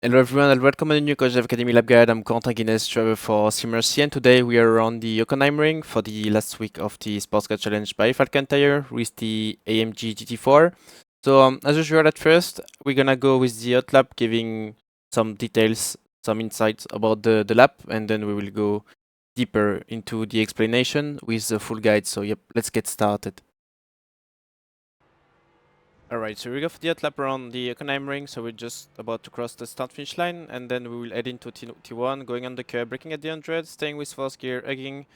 Hello everyone and welcome to the new Coach Academy Lab Guide. I'm Corentin Guinez, driver for SimRC, and today we are on the Hockenheimring for the last week of the Sports Car Challenge by Falcon Tire with the AMG GT4. So as usual at first, we're gonna go with the hot lap, giving some details, some insights about the lap, and then we will go deeper into the explanation with the full guide. So yep, let's get started. Alright, so we go for the hot lap around the Hockenheimring, so we're just about to cross the start finish line, and then we will head into T1, going on the curb, braking at the 100, staying with first gear, egging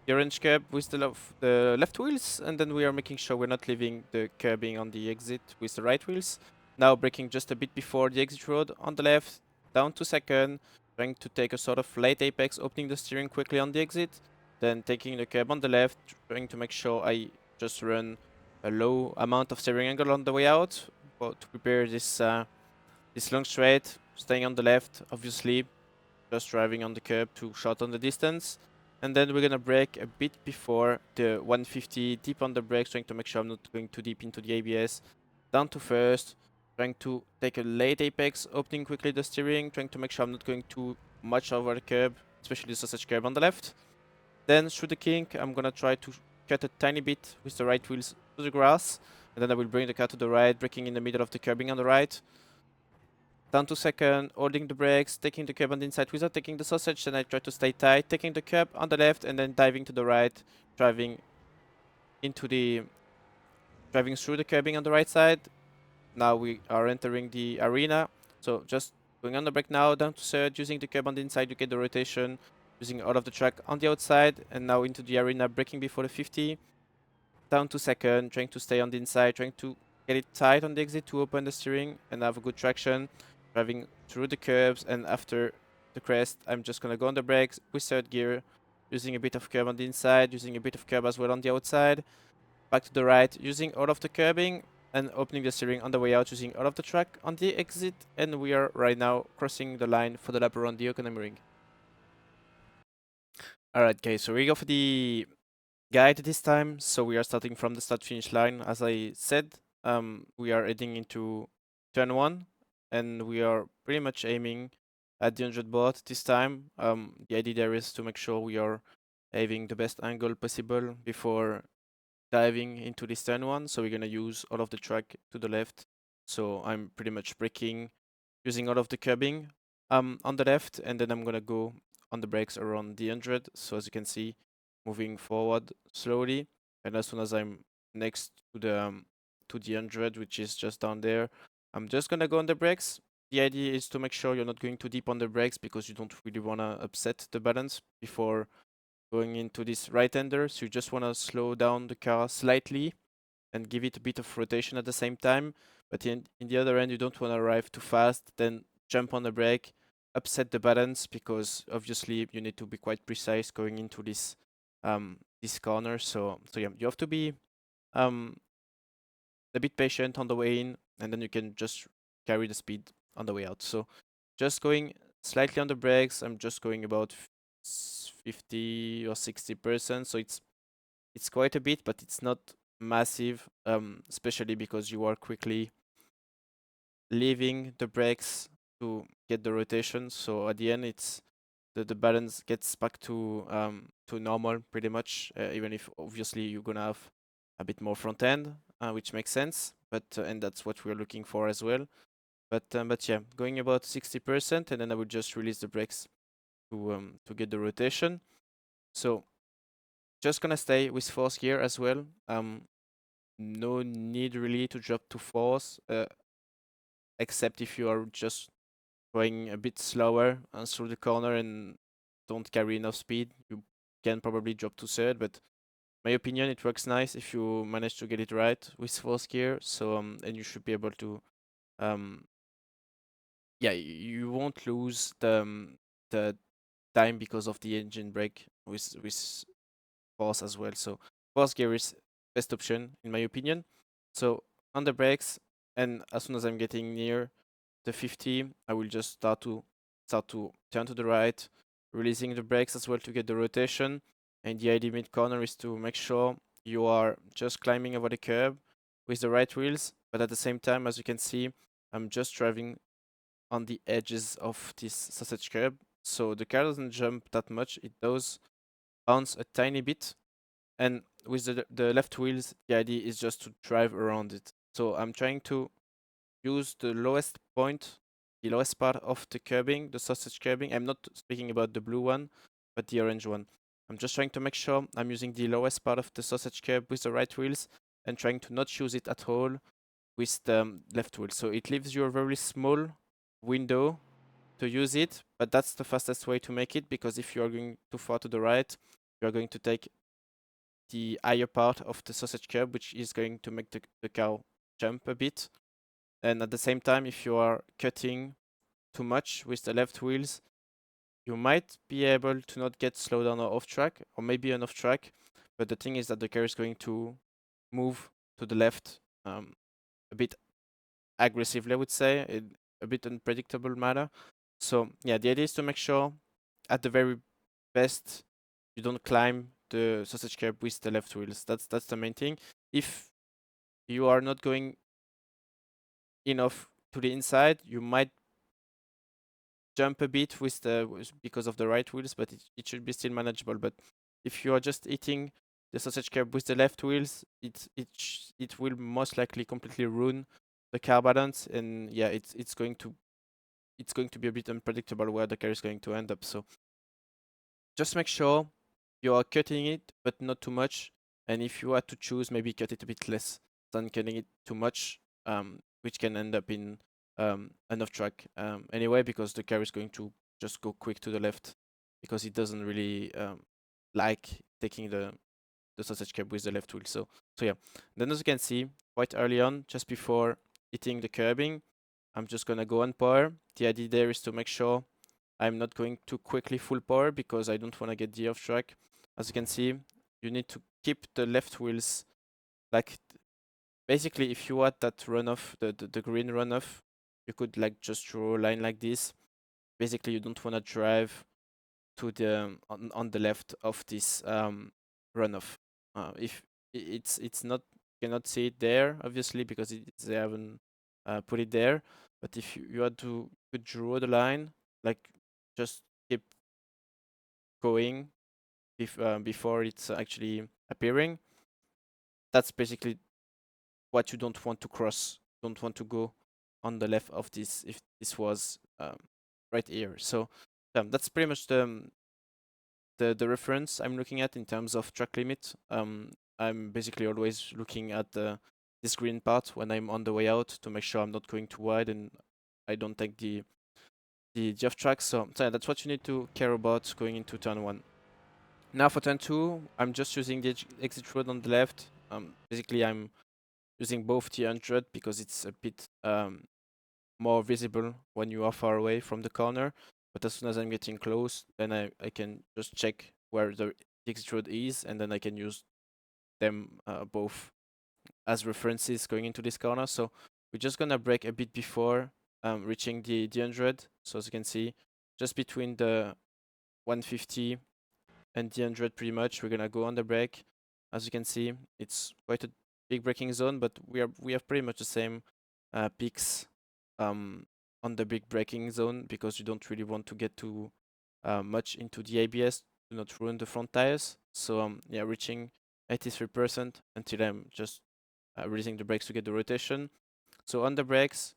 the orange curb with the left wheels, and then we are making sure we're not leaving the curbing on the exit with the right wheels. Now braking just a bit before the exit road on the left, down to second, trying to take a sort of late apex, opening the steering quickly on the exit, then taking the curb on the left, trying to make sure I just run a low amount of steering angle on the way out to prepare this this long straight, staying on the left, obviously, just driving on the curb to shorten the distance. And then we're gonna brake a bit before the 150, deep on the brakes, trying to make sure I'm not going too deep into the ABS. Down to first, trying to take a late apex, opening quickly the steering, trying to make sure I'm not going too much over the curb, especially the sausage curb on the left. Then through the kink, I'm gonna try to cut a tiny bit with the right wheels to the grass, and then I will bring the car to the right, braking in the middle of the curbing on the right. Down to second, holding the brakes, taking the curb on the inside without taking the sausage, then I try to stay tight, taking the curb on the left, and then diving to the right, driving into the driving through the curbing on the right side. Now we are entering the arena, so just going on the brake now, down to third, using the curb on the inside to get the rotation, using all of the track on the outside, and now into the arena, braking before the 50. Down to second, trying to stay on the inside, trying to get it tight on the exit to open the steering and have a good traction, driving through the curves, and after the crest, I'm just gonna go on the brakes with third gear, using a bit of curb on the inside, using a bit of curb as well on the outside, back to the right, using all of the curbing, and opening the steering on the way out, using all of the track on the exit, and we are right now crossing the line for the lap around the Hockenheimring. Alright guys, so we go for the guide this time. So we are starting from the start finish line. As I said, we are heading into turn 1, and we are pretty much aiming at the 100 board this time. The idea there is to make sure we are having the best angle possible before diving into this turn 1. So we're gonna use all of the track to the left. So I'm pretty much braking, using all of the curbing on the left, and then I'm gonna go on the brakes around the 100. So as you can see, moving forward slowly, and as soon as I'm next to the 100, which is just down there, I'm just gonna go on the brakes. The idea is to make sure you're not going too deep on the brakes because you don't really wanna upset the balance before going into this right-hander. So you just wanna slow down the car slightly and give it a bit of rotation at the same time. But in the other end, you don't want to arrive too fast, then jump on the brake, upset the balance, because obviously you need to be quite precise going into this corner. So yeah, you have to be um a bit patient on the way in, and then you can just carry the speed on the way out. So just going slightly on the brakes. I'm just going about 50 or 60%. So it's quite a bit, but it's not massive, especially because you are quickly leaving the brakes to get the rotation. So at the end, it's the balance gets back to normal pretty much, even if obviously you're gonna have a bit more front end, which makes sense. But and that's what we're looking for as well. But yeah, going about 60%, and then I would just release the brakes to get the rotation. So just gonna stay with fourth gear as well. No need really to drop to fourth, except if you are just going a bit slower through the corner and don't carry enough speed. You can probably drop to third, but my opinion, it works nice if you manage to get it right with fourth gear. So and you should be able to, um, yeah, you won't lose the time because of the engine brake with fourth as well. So fourth gear is best option in my opinion. So on the brakes, and as soon as I'm getting near the 50, I will just start to turn to the right, releasing the brakes as well to get the rotation. And the idea mid corner is to make sure you are just climbing over the curb with the right wheels, but at the same time, as you can see, I'm just driving on the edges of this sausage curb. So the car doesn't jump that much. It does bounce a tiny bit. And with the left wheels, the idea is just to drive around it. So I'm trying to use the lowest point, the lowest part of the curbing, the sausage curbing. I'm not speaking about the blue one, but the orange one. I'm just trying to make sure I'm using the lowest part of the sausage curb with the right wheels and trying to not use it at all with the left wheel. So it leaves you a very small window to use it, but that's the fastest way to make it, because if you are going too far to the right, you are going to take the higher part of the sausage curb, which is going to make the car jump a bit. And at the same time, if you are cutting too much with the left wheels, you might be able to not get slowed down or off track, or maybe an off track. But the thing is that the car is going to move to the left a bit aggressively, I would say, in a bit unpredictable manner. So yeah, the idea is to make sure at the very best you don't climb the sausage curb with the left wheels. That's the main thing. If you are not going enough to the inside, you might jump a bit because of the right wheels, but it should be still manageable. But if you are just hitting the sausage curb with the left wheels, it will most likely completely ruin the car balance, and yeah, it's going to be a bit unpredictable where the car is going to end up. So just make sure you are cutting it, but not too much. And if you had to choose, maybe cut it a bit less than cutting it too much, which can end up in an off track anyway, because the car is going to just go quick to the left because it doesn't really like taking the sausage curb with the left wheel. So yeah. Then as you can see, quite early on, just before hitting the curbing, I'm just gonna go on power. The idea there is to make sure I'm not going too quickly full power because I don't want to get the off track. As you can see, you need to keep the left wheels like basically if you had that runoff, the green runoff, you could like just draw a line like this. Basically, you don't want to drive to the on the left of this runoff. If it's not, you cannot see it there obviously because they haven't put it there. But if you had to could draw the line, like just keep going before it's actually appearing. That's basically what you don't want to cross. Don't want to go on the left of this if this was right here. So that's pretty much the reference I'm looking at in terms of track limit. I'm basically always looking at this green part when I'm on the way out to make sure I'm not going too wide and I don't take the off track. So yeah, that's what you need to care about going into turn 1. Now for turn 2, I'm just using the exit road on the left. Basically, I'm using both the 100 because it's a bit more visible when you are far away from the corner. But as soon as I'm getting close, then I can just check where the exit road is, and then I can use them both as references going into this corner. So we're just gonna brake a bit before reaching the 100. So as you can see, just between the 150 and the 100 pretty much, we're gonna go on the brake. As you can see, it's quite a big braking zone, but we have pretty much the same peaks on the big braking zone because you don't really want to get too much into the ABS to not ruin the front tires. So yeah, reaching 83% until I'm just releasing the brakes to get the rotation. So on the brakes,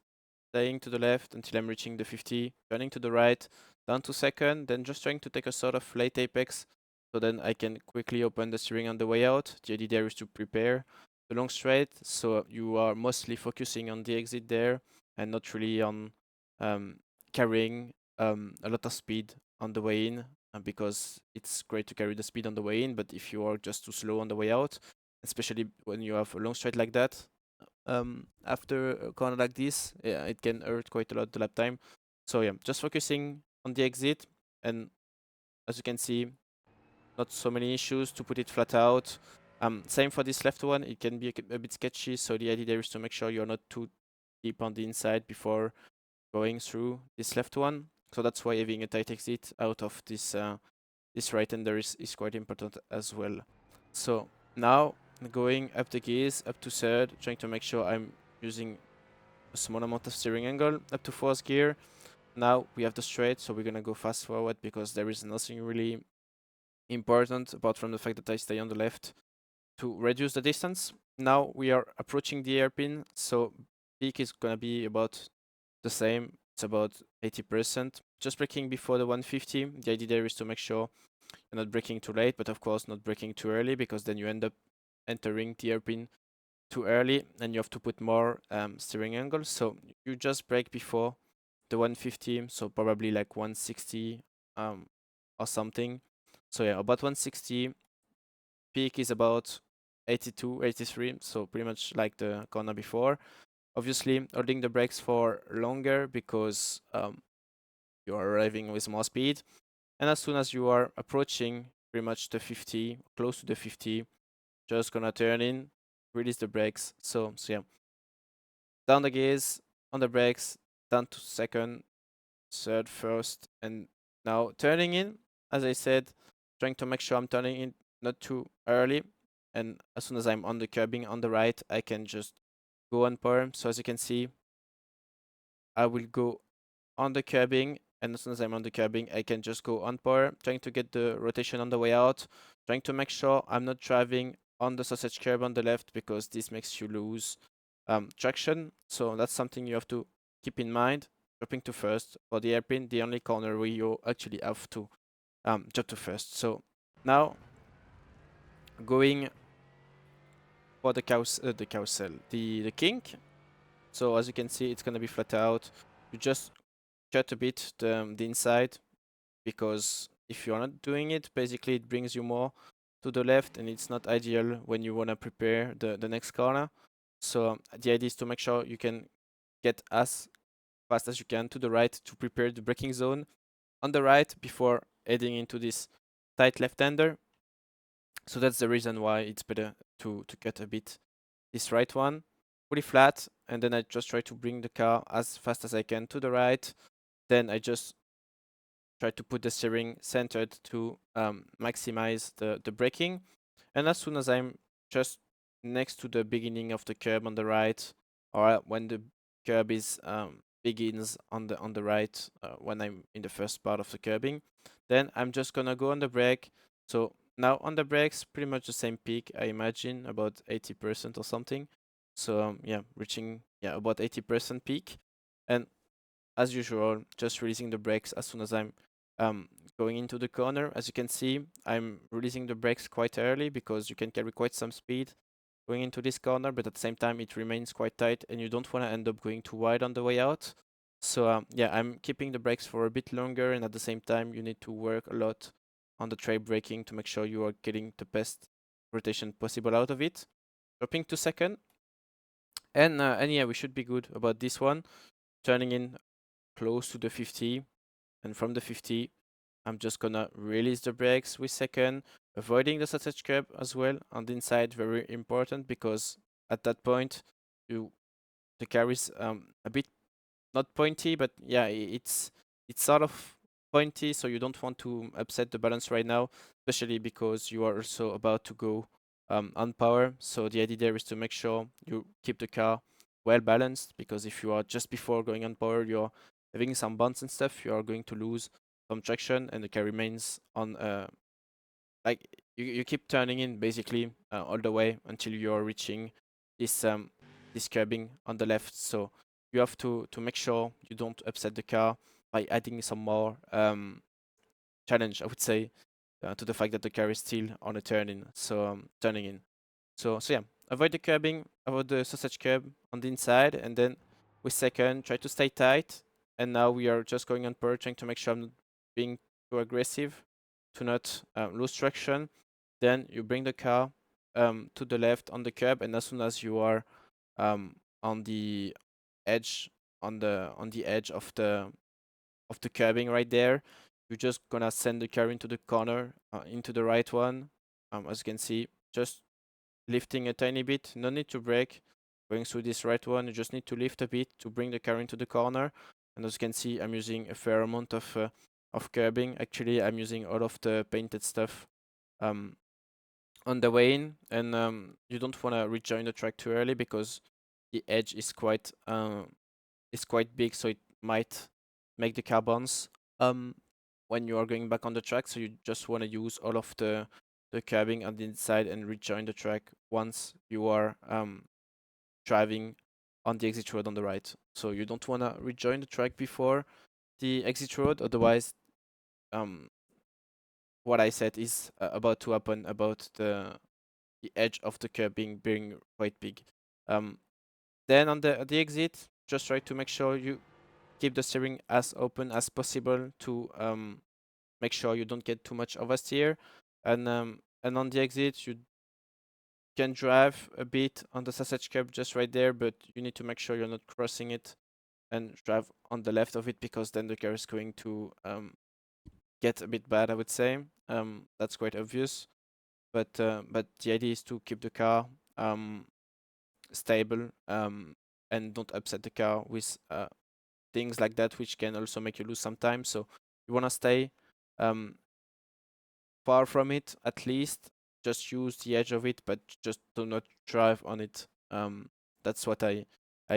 staying to the left until I'm reaching the 50, turning to the right, down to second, then just trying to take a sort of late apex so then I can quickly open the steering on the way out. The idea there is to prepare the long straight, so you are mostly focusing on the exit there and not really on carrying a lot of speed on the way in, because it's great to carry the speed on the way in, but if you are just too slow on the way out, especially when you have a long straight like that, after a corner like this, yeah, it can hurt quite a lot the lap time. So yeah, just focusing on the exit, and as you can see, not so many issues to put it flat out. Same for this left one, it can be a bit sketchy, so the idea there is to make sure you're not too deep on the inside before going through this left one. So that's why having a tight exit out of this this right-hander is quite important as well. So now going up the gears, up to third, trying to make sure I'm using a small amount of steering angle, up to fourth gear. Now we have the straight, so we're gonna go fast forward because there is nothing really important apart from the fact that I stay on the left to reduce the distance. Now we are approaching the hairpin, so peak is gonna be about the same. It's about 80%. Just braking before the 150. The idea there is to make sure you're not braking too late, but of course not braking too early because then you end up entering the hairpin too early and you have to put more steering angle. So you just brake before the 150, so probably like 160 or something. So yeah, about 160. Peak is about 82, 83, so pretty much like the corner before. Obviously, holding the brakes for longer because you are arriving with more speed. And as soon as you are approaching pretty much the 50, close to the 50, just gonna turn in, release the brakes. So yeah, down the gears, on the brakes, down to second, third, first, and now turning in. As I said, trying to make sure I'm turning in not too early. And as soon as I'm on the curbing on the right, I can just go on power. So as you can see, I will go on the curbing, and as soon as I'm on the curbing, I can just go on power, trying to get the rotation on the way out, trying to make sure I'm not driving on the sausage curb on the left because this makes you lose traction. So that's something you have to keep in mind. Dropping to first for the hairpin, the only corner where you actually have to drop to first. So now going for the carousel, the kink. So as you can see, it's gonna be flat out. You just cut a bit the inside because if you're not doing it, basically it brings you more to the left and it's not ideal when you want to prepare the next corner. So the idea is to make sure you can get as fast as you can to the right to prepare the braking zone on the right before heading into this tight left-hander. So that's the reason why it's better to cut a bit this right one, pretty flat, and then I just try to bring the car as fast as I can to the right. Then I just try to put the steering centered to maximize the braking. And as soon as I'm just next to the beginning of the curb on the right, or when the curb is begins on the right, when I'm in the first part of the curbing, then I'm just gonna go on the brake. So now on the brakes, pretty much the same peak, I imagine, about 80% or something. So yeah, reaching about 80% peak, and as usual, just releasing the brakes as soon as I'm um, going into the corner. As you can see, I'm releasing the brakes quite early because you can carry quite some speed going into this corner, but at the same time, it remains quite tight and you don't want to end up going too wide on the way out. So yeah, I'm keeping the brakes for a bit longer, and at the same time, you need to work a lot on the trade braking to make sure you are getting the best rotation possible out of it. Dropping to second, and yeah, we should be good about this one. Turning in close to the 50, and from the 50, I'm just gonna release the brakes with second, avoiding the sausage curb as well on the inside. Very important because at that point, you the car is a bit not pointy, but yeah, it's sort of pointy, so you don't want to upset the balance right now, especially because you are also about to go on power. So the idea there is to make sure you keep the car well balanced, because if you are just before going on power, you're having some bumps and stuff, you are going to lose some traction, and the car remains on like you keep turning in basically all the way until you're reaching this curbing on the left. So you have to make sure you don't upset the car by adding some more challenge, I would say, to the fact that the car is still on a turning. So turning in. So yeah, avoid the curbing, avoid the sausage curb on the inside, and then with second, try to stay tight. And now we are just going on per, trying to make sure I'm not being too aggressive, to not lose traction. Then you bring the car to the left on the curb, and as soon as you are on the edge, on the edge of the curbing right there, you're just gonna send the car into the corner, into the right one. As you can see, just lifting a tiny bit, no need to brake. Going through this right one, you just need to lift a bit to bring the car into the corner. And as you can see, I'm using a fair amount of curbing. Actually, I'm using all of the painted stuff um, on the way in, and you don't want to rejoin the track too early because the edge is quite big, so it might make the car bounce when you are going back on the track. So you just want to use all of the curbing on the inside and rejoin the track once you are driving on the exit road on the right. So you don't want to rejoin the track before the exit road, otherwise um, what I said is about to happen about the edge of the curb being quite big. Um, then on the exit, just try to make sure you keep the steering as open as possible to make sure you don't get too much oversteer. And on the exit, you can drive a bit on the sausage curb just right there, but you need to make sure you're not crossing it and drive on the left of it, because then the car is going to get a bit bad, I would say. That's quite obvious, but the idea is to keep the car stable and don't upset the car with things like that, which can also make you lose some time. So you want to stay um, far from it at least. Just use the edge of it, but just do not drive on it. That's what I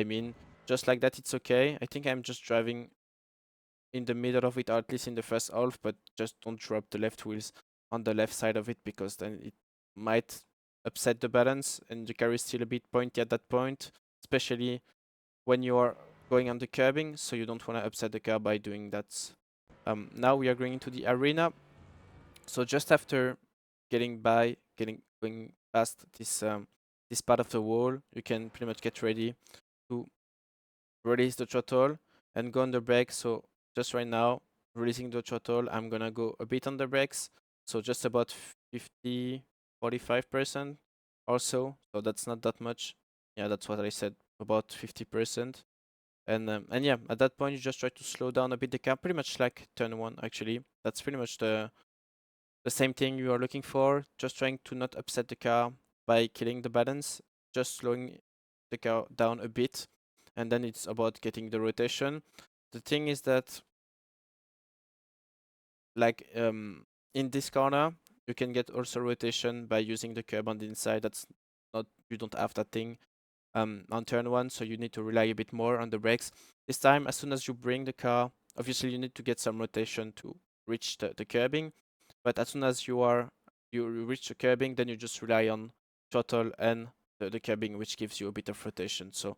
mean. Just like that, it's okay. I think I'm just driving in the middle of it, or at least in the first half, but just don't drop the left wheels on the left side of it, because then it might upset the balance and the car is still a bit pointy at that point, especially when you are going on the curbing, so you don't want to upset the car by doing that. Now we are going into the arena. So just after going past this part of the wall, you can pretty much get ready to release the throttle and go on the brakes. So just right now, releasing the throttle, I'm gonna go a bit on the brakes. So just about 50, 45% or so. So that's not that much. Yeah, that's what I said, about 50%. And yeah, at that point you just try to slow down a bit the car, pretty much like turn one actually. That's pretty much the same thing you are looking for, just trying to not upset the car by killing the balance, just slowing the car down a bit, and then it's about getting the rotation. The thing is that, like, in this corner, you can get also rotation by using the curb on the inside. That's not, you don't have that thing on turn one, so you need to rely a bit more on the brakes. This time, as soon as you bring the car, obviously you need to get some rotation to reach the curbing, but as soon as you reach the curbing, then you just rely on throttle and the curbing, which gives you a bit of rotation. So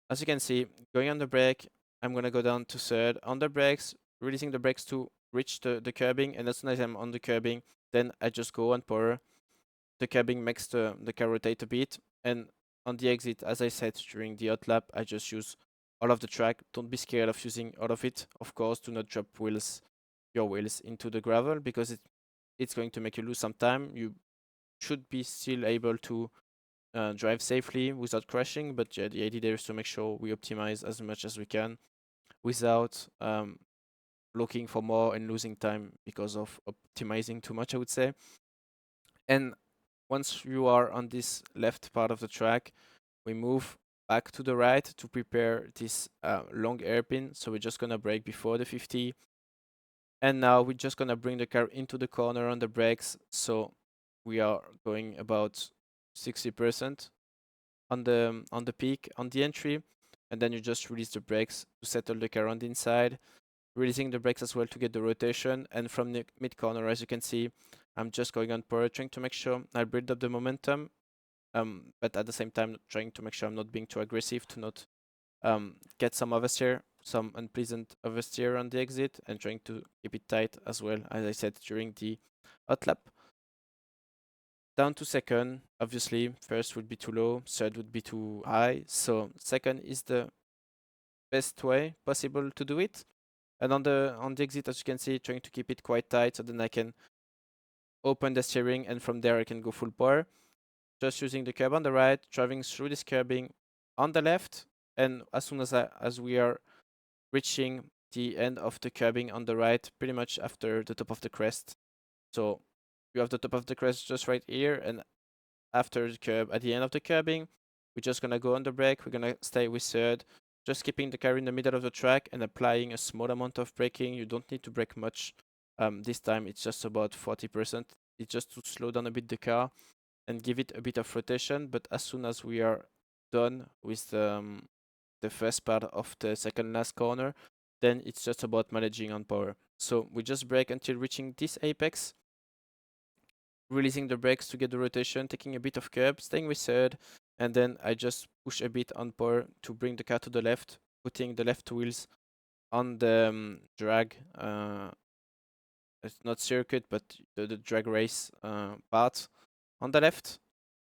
as you can see, going on the brake, I'm gonna go down to third on the brakes, releasing the brakes to reach the curbing, and as soon as I'm on the curbing, then I just go on power. The curbing makes the car rotate a bit, and on the exit, as I said during the hot lap, I just use all of the track. Don't be scared of using all of it. Of course, do not drop your wheels into the gravel, because it's going to make you lose some time. You should be still able to drive safely without crashing, but yeah, the idea there is to make sure we optimize as much as we can without looking for more and losing time because of optimizing too much, I would say. And once you are on this left part of the track, we move back to the right to prepare this long hairpin. So we're just gonna brake before the 50. And now we're just gonna bring the car into the corner on the brakes. So we are going about 60% on the peak on the entry. And then you just release the brakes to settle the car on the inside, releasing the brakes as well to get the rotation. And from the mid corner, as you can see, I'm just going on power, trying to make sure I build up the momentum, but at the same time trying to make sure I'm not being too aggressive, to not get some oversteer, some unpleasant oversteer on the exit, and trying to keep it tight as well, as I said during the hot lap. Down to second, obviously, first would be too low, third would be too high, so second is the best way possible to do it. And on the exit, as you can see, trying to keep it quite tight, so then I can open the steering, and from there I can go full power. Just using the curb on the right, driving through this curbing on the left, and as soon as we are reaching the end of the curbing on the right, pretty much after the top of the crest. So you have the top of the crest just right here, and after the curb, at the end of the curbing, we're just gonna go on the brake. We're gonna stay with third, just keeping the car in the middle of the track and applying a small amount of braking. You don't need to brake much. This time it's just about 40%. It's just to slow down a bit the car and give it a bit of rotation. But as soon as we are done with the first part of the second last corner, then it's just about managing on power. So we just brake until reaching this apex, releasing the brakes to get the rotation, taking a bit of curb, staying with third, and then I just push a bit on power to bring the car to the left, putting the left wheels on the drag. It's not circuit, but the drag race part on the left.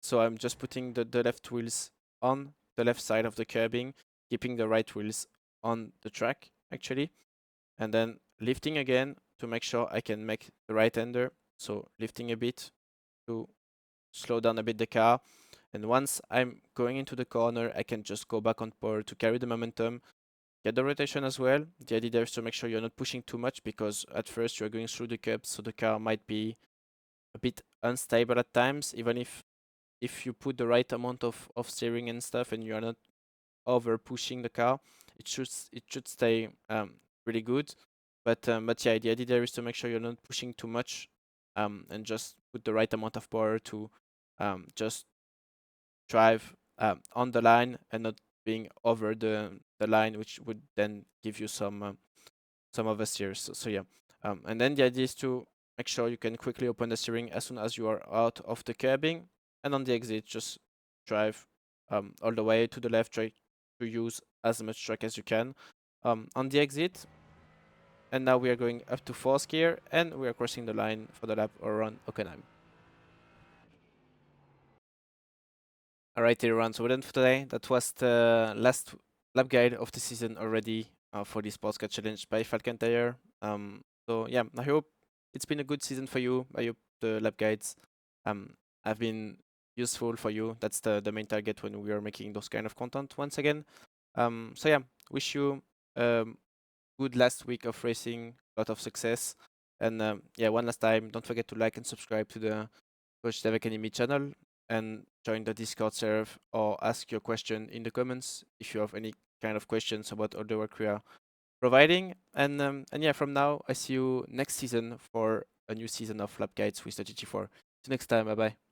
So I'm just putting the left wheels on the left side of the curbing, keeping the right wheels on the track actually, and then lifting again to make sure I can make the right-hander. So lifting a bit to slow down a bit the car. And once I'm going into the corner, I can just go back on power to carry the momentum, get the rotation as well. The idea there is to make sure you're not pushing too much, because at first you're going through the curbs, so the car might be a bit unstable at times, even if you put the right amount of steering and stuff and you're not over pushing the car, it should stay really good. But yeah, the idea there is to make sure you're not pushing too much, and just put the right amount of power to just drive on the line and not being over the line, which would then give you some oversteers. So yeah, and then the idea is to make sure you can quickly open the steering as soon as you are out of the curbing, and on the exit just drive all the way to the left, try to use as much track as you can on the exit. And now we are going up to fourth gear, and we are crossing the line for the lap around Hockenheim. Alright everyone, so we're done for today. That was the last lap guide of the season already for the Sports Car Challenge by Falcon Tire. So yeah, I hope it's been a good season for you. I hope the lap guides have been useful for you. That's the main target when we are making those kind of content once again. So yeah, wish you good last week of racing, a lot of success. And yeah, one last time, don't forget to like and subscribe to the Coach Dev Academy channel, and join the Discord server, or ask your question in the comments if you have any kind of questions about all the work we are providing. And yeah, from now I see you next season for a new season of lap guides with the GT4. See you next time. Bye bye.